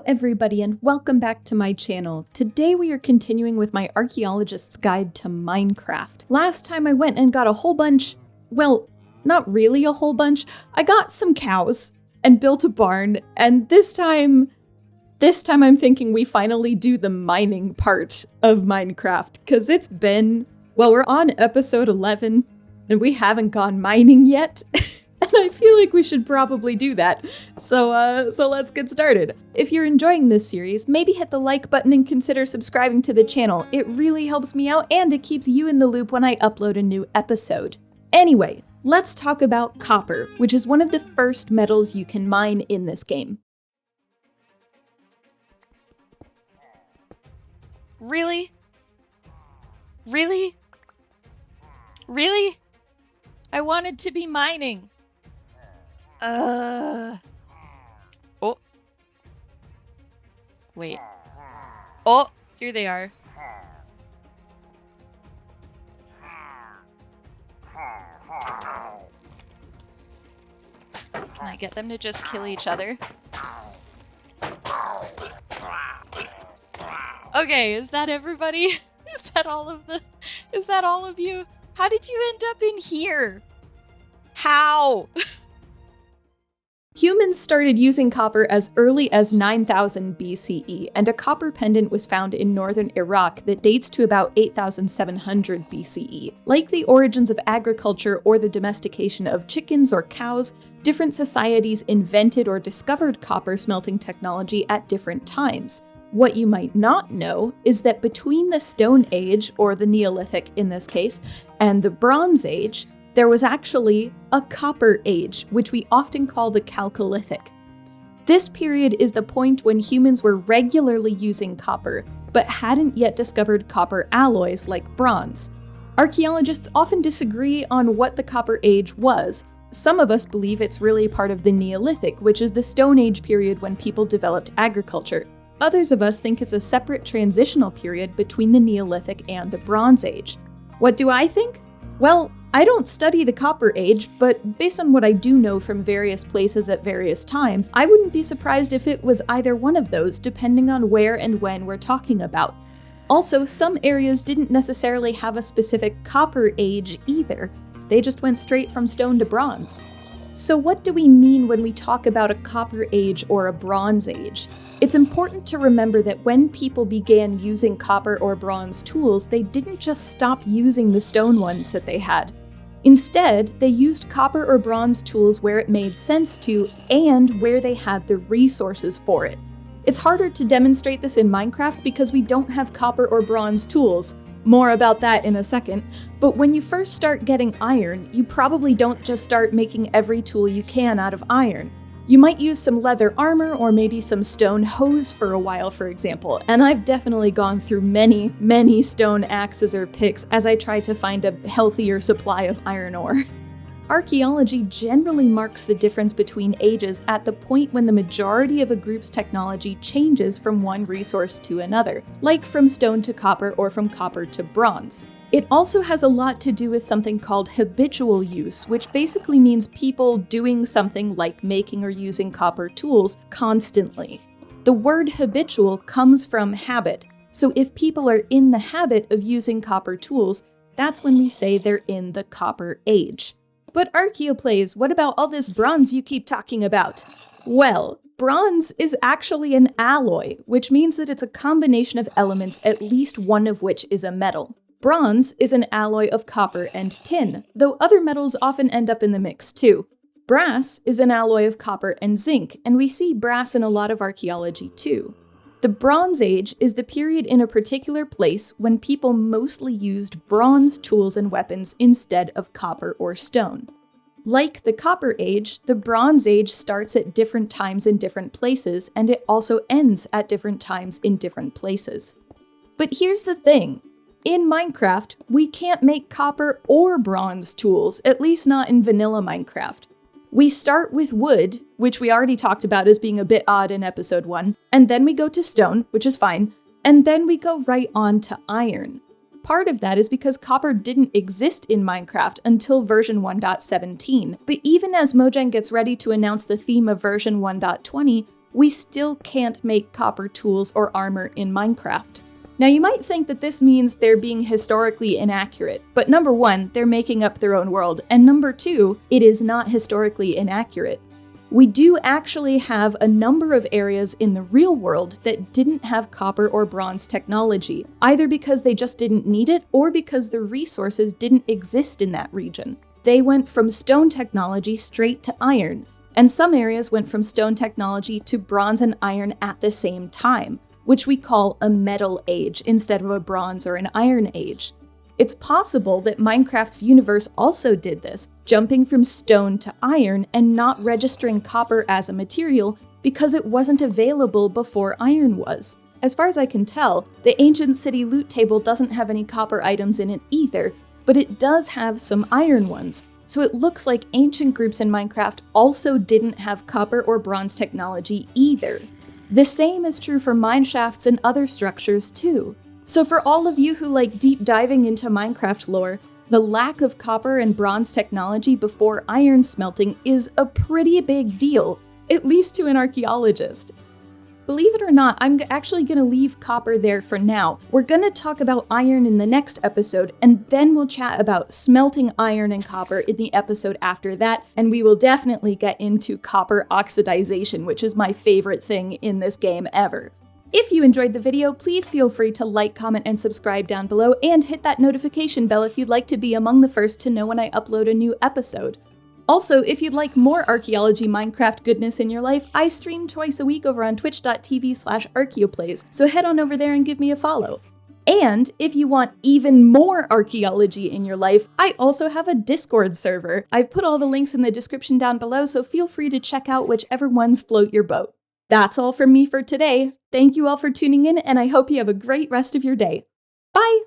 everybody, and welcome back to my channel. Today we are continuing with my Archaeologist's Guide to Minecraft. Last time I went and got a whole bunch, well, not really a whole bunch. I got some cows and built a barn, and this time I'm thinking we finally do the mining part of Minecraft, because it's been, well, we're on episode 11, and we haven't gone mining yet. And I feel like we should probably do that. So let's get started. If you're enjoying this series, maybe hit the like button and consider subscribing to the channel. It really helps me out and it keeps you in the loop when I upload a new episode. Anyway, let's talk about copper, which is one of the first metals you can mine in this game. Really? Really? Really? I wanted to be mining. Oh. Wait. Oh, here they are. Can I get them to just kill each other? Okay, is that everybody? Is that all of you? How did you end up in here? How? Humans started using copper as early as 9000 BCE, and a copper pendant was found in northern Iraq that dates to about 8700 BCE. Like the origins of agriculture or the domestication of chickens or cows, different societies invented or discovered copper smelting technology at different times. What you might not know is that between the Stone Age, or the Neolithic in this case, and the Bronze Age, there was actually a Copper Age, which we often call the Chalcolithic. This period is the point when humans were regularly using copper, but hadn't yet discovered copper alloys like bronze. Archaeologists often disagree on what the Copper Age was. Some of us believe it's really part of the Neolithic, which is the Stone Age period when people developed agriculture. Others of us think it's a separate transitional period between the Neolithic and the Bronze Age. What do I think? Well, I don't study the Copper Age, but based on what I do know from various places at various times, I wouldn't be surprised if it was either one of those, depending on where and when we're talking about. Also, some areas didn't necessarily have a specific Copper Age either. They just went straight from stone to bronze. So what do we mean when we talk about a Copper Age or a Bronze Age? It's important to remember that when people began using copper or bronze tools, they didn't just stop using the stone ones that they had. Instead, they used copper or bronze tools where it made sense to, and where they had the resources for it. It's harder to demonstrate this in Minecraft because we don't have copper or bronze tools. More about that in a second. But when you first start getting iron, you probably don't just start making every tool you can out of iron. You might use some leather armor or maybe some stone hose for a while, for example, and I've definitely gone through many stone axes or picks as I try to find a healthier supply of iron ore. Archaeology generally marks the difference between ages at the point when the majority of a group's technology changes from one resource to another, like from stone to copper or from copper to bronze. It also has a lot to do with something called habitual use, which basically means people doing something like making or using copper tools constantly. The word habitual comes from habit, so if people are in the habit of using copper tools, that's when we say they're in the Copper Age. But Archaeoplays, what about all this bronze you keep talking about? Well, bronze is actually an alloy, which means that it's a combination of elements, at least one of which is a metal. Bronze is an alloy of copper and tin, though other metals often end up in the mix too. Brass is an alloy of copper and zinc, and we see brass in a lot of archaeology too. The Bronze Age is the period in a particular place when people mostly used bronze tools and weapons instead of copper or stone. Like the Copper Age, the Bronze Age starts at different times in different places, and it also ends at different times in different places. But here's the thing. In Minecraft, we can't make copper or bronze tools, at least not in vanilla Minecraft. We start with wood, which we already talked about as being a bit odd in episode 1, and then we go to stone, which is fine, and then we go right on to iron. Part of that is because copper didn't exist in Minecraft until version 1.17, but even as Mojang gets ready to announce the theme of version 1.20, we still can't make copper tools or armor in Minecraft. Now you might think that this means they're being historically inaccurate, but number one, they're making up their own world, and number two, it is not historically inaccurate. We do actually have a number of areas in the real world that didn't have copper or bronze technology, either because they just didn't need it or because the resources didn't exist in that region. They went from stone technology straight to iron, and some areas went from stone technology to bronze and iron at the same time, which we call a metal age instead of a bronze or an iron age. It's possible that Minecraft's universe also did this, jumping from stone to iron and not registering copper as a material because it wasn't available before iron was. As far as I can tell, the ancient city loot table doesn't have any copper items in it either, but it does have some iron ones, so it looks like ancient groups in Minecraft also didn't have copper or bronze technology either. The same is true for mineshafts and other structures too. So for all of you who like deep diving into Minecraft lore, the lack of copper and bronze technology before iron smelting is a pretty big deal, at least to an archaeologist. Believe it or not, I'm actually going to leave copper there for now. We're going to talk about iron in the next episode, and then we'll chat about smelting iron and copper in the episode after that, and we will definitely get into copper oxidization, which is my favorite thing in this game ever. If you enjoyed the video, please feel free to like, comment, and subscribe down below, and hit that notification bell if you'd like to be among the first to know when I upload a new episode. Also, if you'd like more archaeology Minecraft goodness in your life, I stream twice a week over on twitch.tv/archaeoplays, so head on over there and give me a follow. And if you want even more archaeology in your life, I also have a Discord server. I've put all the links in the description down below, so feel free to check out whichever ones float your boat. That's all from me for today. Thank you all for tuning in, and I hope you have a great rest of your day. Bye!